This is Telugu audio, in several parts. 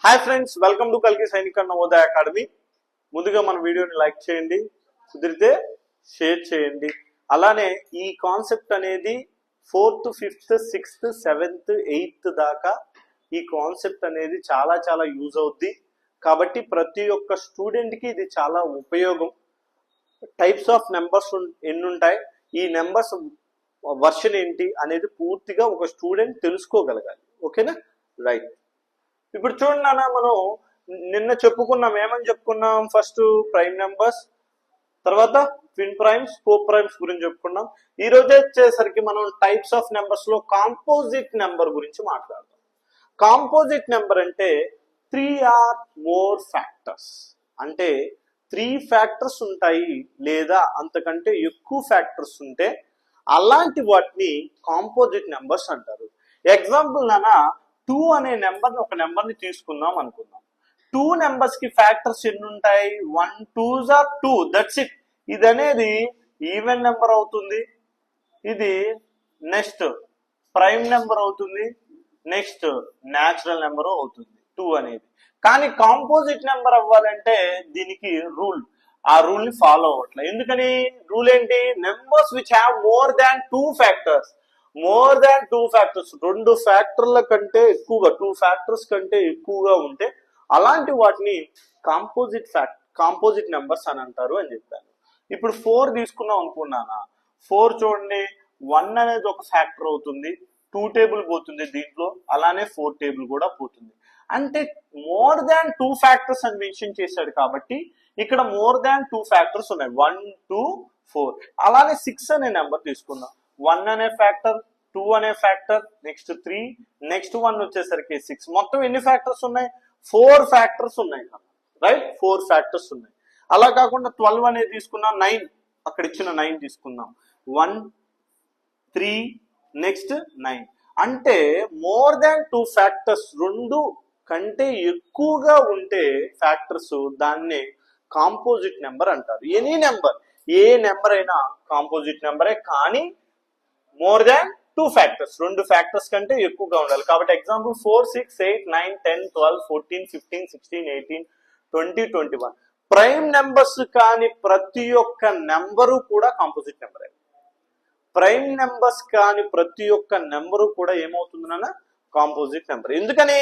హాయ్ ఫ్రెండ్స్, వెల్కమ్ టు కల్కి సైనిక నవోదయ అకాడమీ. ముందుగా మన వీడియోని లైక్ చేయండి, కుదిరితే షేర్ చేయండి. అలానే ఈ కాన్సెప్ట్ అనేది 4th, 5th, 6th, 7th, 8th దాకా ఈ కాన్సెప్ట్ అనేది చాలా చాలా యూజ్ అవుద్ది. కాబట్టి ప్రతి ఒక్క స్టూడెంట్కి ఇది చాలా ఉపయోగం. టైప్స్ ఆఫ్ నెంబర్స్ ఎన్ని ఉంటాయి, ఈ నెంబర్స్ వర్షన్ ఏంటి అనేది పూర్తిగా ఒక స్టూడెంట్ తెలుసుకోగలగాలి. ఓకేనా? రైట్. ఇప్పుడు చూడండి నాన్న, మనం నిన్న చెప్పుకున్నాం, ఏమని చెప్పుకున్నాం? ఫస్ట్ ప్రైమ్ నెంబర్స్, తర్వాత ట్విన్ ప్రైమ్స్, కో ప్రైమ్స్ గురించి చెప్పుకున్నాం. ఈ రోజు వచ్చేసరికి మనం టైప్స్ ఆఫ్ నెంబర్స్ లో కాంపోజిట్ నెంబర్ గురించి మాట్లాడదాం. కాంపోజిట్ నెంబర్ అంటే 3 or more ఫ్యాక్టర్స్, అంటే 3 ఫ్యాక్టర్స్ ఉంటాయి లేదా అంతకంటే ఎక్కువ ఫ్యాక్టర్స్ ఉంటే అలాంటి వాటిని కాంపోజిట్ నెంబర్స్ అంటారు. ఎగ్జాంపుల్ నాన్న, 2 అనే నెంబర్ని ఒక నెంబర్ని తీసుకుందాం అనుకుందాం. 2 నెంబర్స్ కి ఫ్యాక్టర్స్ ఎన్ని ఉంటాయి? 1 2s are 2, దట్స్ ఇట్. ఇది అనేది ఈవెన్ నెంబర్ అవుతుంది, ఇది నెక్స్ట్ ప్రైమ్ నెంబర్ అవుతుంది, నెక్స్ట్ న్యాచురల్ నెంబర్ అవుతుంది 2 అనేది. కానీ కాంపోజిట్ నెంబర్ అవ్వాలంటే దీనికి రూల్, ఆ రూల్ ని ఫాలో అవ్వట్లే. ఎందుకని? రూల్ ఏంటి? Numbers which have more than 2 factors, more than 2 factors, 2 ఫ్యాక్టర్ల కంటే ఎక్కువగా, 2 ఫ్యాక్టర్స్ కంటే ఎక్కువగా ఉంటే అలాంటి వాటిని కాంపోజిట్ నెంబర్స్ అని అంటారు అని చెప్పాను. ఇప్పుడు 4 తీసుకున్నాం అనుకున్నానా, 4 చూడండి, 1 అనేది ఒక ఫ్యాక్టర్ అవుతుంది, 2 టేబుల్ పోతుంది దీంట్లో, అలానే 4 టేబుల్ కూడా పోతుంది. అంటే మోర్ దాన్ 2 ఫ్యాక్టర్స్ అని మెన్షన్ చేశాడు కాబట్టి ఇక్కడ మోర్ దాన్ 2 ఫ్యాక్టర్స్ ఉన్నాయి, 1 2 4. అలానే 6 అనే నెంబర్ తీసుకుందాం. 1 అనే ఫ్యాక్టర్, 2 అనే ఫ్యాక్టర్, నెక్స్ట్ 3, నెక్స్ట్ 1 వచ్చేసరికి 6. మొత్తం ఎన్ని ఫ్యాక్టర్స్ ఉన్నాయి? 4 ఫ్యాక్టర్స్ ఉన్నాయి, రైట్? 4 ఫ్యాక్టర్స్ ఉన్నాయి. అలా కాకుండా 12 అనేది తీసుకున్నాం, 9 అక్కడ ఇచ్చిన 9 తీసుకుందాం, 1 3 నెక్స్ట్ 9. అంటే మోర్ దాన్ 2 ఫ్యాక్టర్స్, 2 కంటే ఎక్కువగా ఉంటే ఫ్యాక్టర్స్, దాన్ని కాంపోజిట్ నెంబర్ అంటారు. ఎనీ నెంబర్, ఏ నెంబర్ అయినా కాంపోజిట్ నెంబరే, కానీ మోర్ దాన్ 2 ఫ్యాక్టర్స్, 2 ఫ్యాక్టర్స్ కంటే ఎక్కువగా ఉండాలి. కాబట్టి ఎగ్జాంపుల్ 4 6 8 9 10 12 14 15 16 18 20 21. ప్రైమ్ నెంబర్స్ కానీ ప్రతి ఒక్క నెంబరు కూడా కాంపోజిట్ నెంబరే. ప్రైమ్ నెంబర్స్ కానీ ప్రతి ఒక్క నెంబరు కూడా ఏమవుతుంది నాన్న? Composite number. ఎందుకని?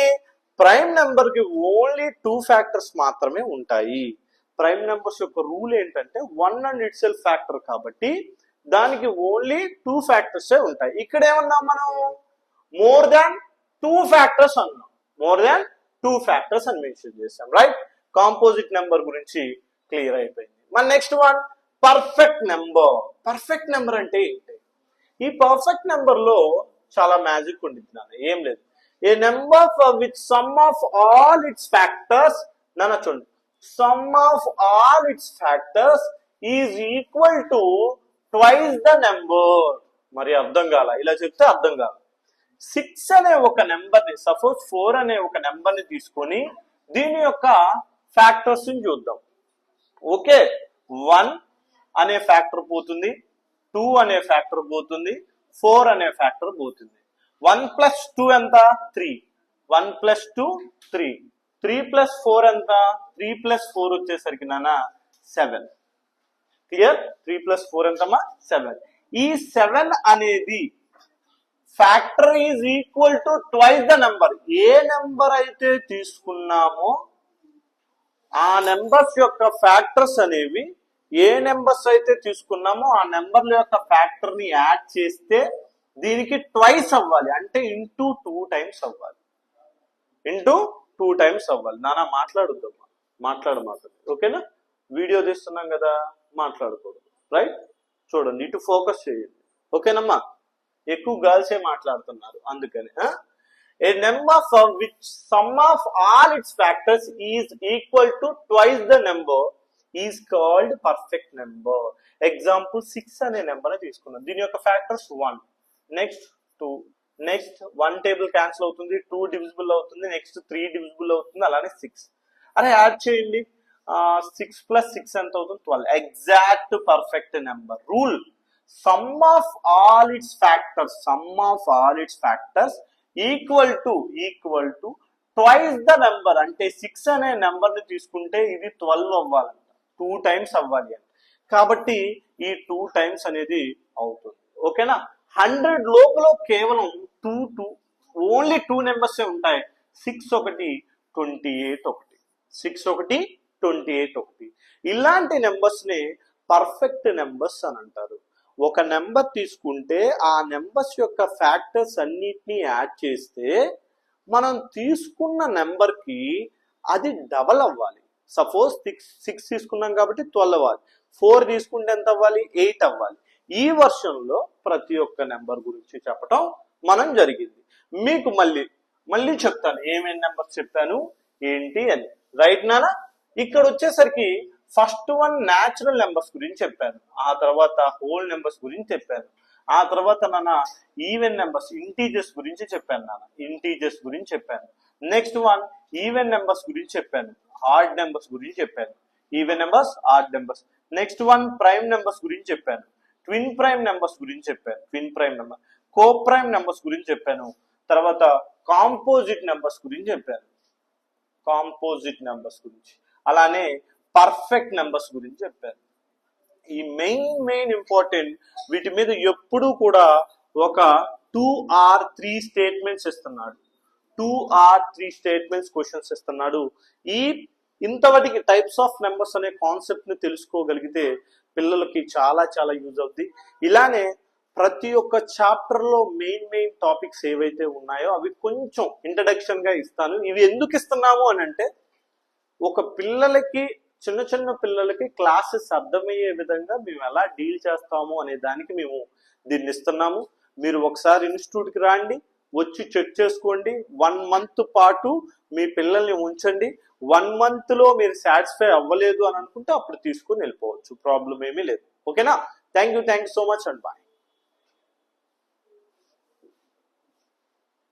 ప్రైమ్ నెంబర్ కి ఓన్లీ 2 ఫ్యాక్టర్స్ మాత్రమే ఉంటాయి. ప్రైమ్ నెంబర్స్ యొక్క రూల్ ఏంటంటే 1 అండ్ ఇట్ సెల్ఫ్ ఫ్యాక్టర్, కాబట్టి దానికి ఓన్లీ 2 ఫ్యాక్టర్స్ ఉంటాయి. ఇక్కడ ఏమన్నాం మనం? మోర్ దాన్ 2 ఫ్యాక్టర్స్ అన్నాం, మోర్ దాన్ 2 ఫ్యాక్టర్స్ అని మెన్షన్ చేసాం, రైట్? కాంపోజిట్ నెంబర్ గురించి క్లియర్ అయిపోయింది. మన next one, perfect number. Perfect number అంటే ఏంటి? ఈ పర్ఫెక్ట్ నెంబర్ లో చాలా మ్యాజిక్ ఉండింది నాన్న. ఏం లేదు, a number for which sum of all its factors, నాన్న చూడండి, sum of all its factors is equal to twice the number. మరి అర్థం కాల, ఇలా చెప్తే అర్థం కాల. 6 అనే ఒక నెంబర్ ని, సపోజ్ 4 అనే ఒక నెంబర్ ని తీసుకొని దీని యొక్క ఫ్యాక్టర్స్ ని చూద్దాం. ఓకే, 1 అనే ఫ్యాక్టర్ పోతుంది, 2 అనే ఫ్యాక్టర్ పోతుంది, 4 అనే ఫ్యాక్టర్ పోతుంది. 1 + 2 ఎంత? 3. 1 + 2 3. 3 + 4 ఎంత? 3 + 4 వచ్చేసరికి నాన్న 7. క్లియర్? 3 + 4 ఎంతమ్మా? 7. ఈ 7 అనేది factor is equal to twice the number. A number అయితే తీసుకున్నామో ఆ నెంబర్స్ యొక్క ఫ్యాక్టర్స్ అనేవి, ఏ నెంబర్స్ అయితే తీసుకున్నామో ఆ నెంబర్ల యొక్క ఫ్యాక్టర్ ని యాడ్ చేస్తే దీనికి ట్వైస్ అవ్వాలి, అంటే ఇంటూ 2 టైమ్స్ అవ్వాలి, ఇంటూ 2 టైమ్స్ అవ్వాలి. నాన్న మాట్లాడొద్దమ్మా, మాట్లాడమాకండి, ఓకేనా? వీడియో తీస్తున్నాం కదా, మాట్లాడకూడదు, రైట్? చూడండి, ఇటు ఫోకస్ చేయండి, ఓకేనమ్మా? ఎక్కువ గర్ల్సే మాట్లాడుతున్నారు, అందుకని. A number for which sum of all its factors is equal to twice the number is called perfect number. Example 6 అనే నెంబర్ తీసుకున్నాం. దీని యొక్క factors 1, next 2, next 1 table cancel అవుతుంది, 2 డివిజిబుల్ అవుతుంది, నెక్స్ట్ 3 డివిజిబుల్ అవుతుంది, అలానే 6. అరే యాడ్ చేయండి, 6 + 6 ఎంత అవుతుంది? 12. Exact perfect number. Rule, some of all its factors, some of all its factors equal to twice the number, అంటే 6 అనే నెంబర్ ని తీసుకుంటే ఇది 12 అవ్వాలంట, 2 టైమ్స్ అవ్వాలి అని. కాబట్టి ఈ 2 టైమ్స్ అనేది అవుతుంది. ఓకేనా? 100 లోపల కేవలం ఓన్లీ 2 నెంబర్స్ ఉంటాయి. 6 ఒకటి 28 ఒకటి, 6 ఒకటి 28 ఒకటి. ఇలాంటి నెంబర్స్ ని పర్ఫెక్ట్ నెంబర్స్ అని అంటారు. ఒక నెంబర్ తీసుకుంటే ఆ నెంబర్స్ యొక్క ఫ్యాక్టర్స్ అన్నిటినీ యాడ్ చేస్తే మనం తీసుకున్న నెంబర్ కి అది డబల్ అవ్వాలి. సపోజ్ 6 తీసుకున్నాం కాబట్టి 12 అవ్వాలి. 4 తీసుకుంటే ఎంత అవ్వాలి? 8 అవ్వాలి. ఈ వర్షంలో ప్రతి ఒక్క నెంబర్ గురించి చెప్పటం మనం జరిగింది. మీకు మళ్ళీ చెప్తాను ఏమేమి నెంబర్స్ చెప్పాను ఏంటి అని. రైట్ నానా? ఇక్కడ వచ్చేసరికి ఫస్ట్ వన్ న్యాచురల్ నెంబర్స్ గురించి చెప్పాను, ఆ తర్వాత హోల్ నెంబర్స్ గురించి చెప్పాను, ఆ తర్వాత నాన్న ఈవెన్ నెంబర్స్ ఇంటీజర్స్ గురించి చెప్పాను నాన్న, ఇంటీజర్స్ గురించి చెప్పాను. నెక్స్ట్ వన్ ఈవెన్ నెంబర్స్ గురించి చెప్పాను, ఆడ్ నెంబర్స్ గురించి చెప్పాను, even numbers, odd numbers. Next one prime numbers గురించి చెప్పాను, ట్విన్ ప్రైమ్ నెంబర్స్ గురించి చెప్పాను, ట్విన్ ప్రైమ్ నెంబర్, కో ప్రైమ్ నెంబర్స్ గురించి చెప్పాను, తర్వాత కాంపోజిట్ నెంబర్స్ గురించి చెప్పాను, కాంపోజిట్ నెంబర్స్ గురించి, అలానే పర్ఫెక్ట్ నెంబర్స్ గురించి చెప్పాను. ఈ మెయిన్ ఇంపార్టెంట్, వీటి మీద ఎప్పుడు కూడా ఒక 2 or 3 స్టేట్మెంట్స్ ఇస్తున్నాడు, 2 or 3 స్టేట్మెంట్స్ క్వశ్చన్స్ ఇస్తున్నాడు. ఇంతవరకు టైప్స్ ఆఫ్ నెంబర్స్ అనే కాన్సెప్ట్ ని తెలుసుకోగలిగితే పిల్లలకి చాలా యూజ్ అవుతుంది. ఇలానే ప్రతి ఒక్క చాప్టర్ లో మెయిన్ టాపిక్స్ ఏవైతే ఉన్నాయో అవి కొంచెం ఇంట్రడక్షన్ గా ఇస్తాను. ఇవి ఎందుకు ఇస్తున్నాము అని అంటే, ఒక పిల్లలకి చిన్న పిల్లలకి క్లాసెస్ అర్థమయ్యే విధంగా మేము ఎలా డీల్ చేస్తాము అనే దానికి మేము దీన్ని ఇస్తున్నాము. మీరు ఒకసారి ఇన్స్టిట్యూట్ కి రండి, వచ్చి చెక్ చేసుకోండి. 1 month పాటు మీ పిల్లల్ని ఉంచండి. 1 month లో మీరు సాటిస్ఫై అవ్వలేదు అని అనుకుంటే అప్పుడు తీసుకుని వెళ్ళిపోవచ్చు, ప్రాబ్లం ఏమీ లేదు. ఓకేనా? Thank you so much and bye.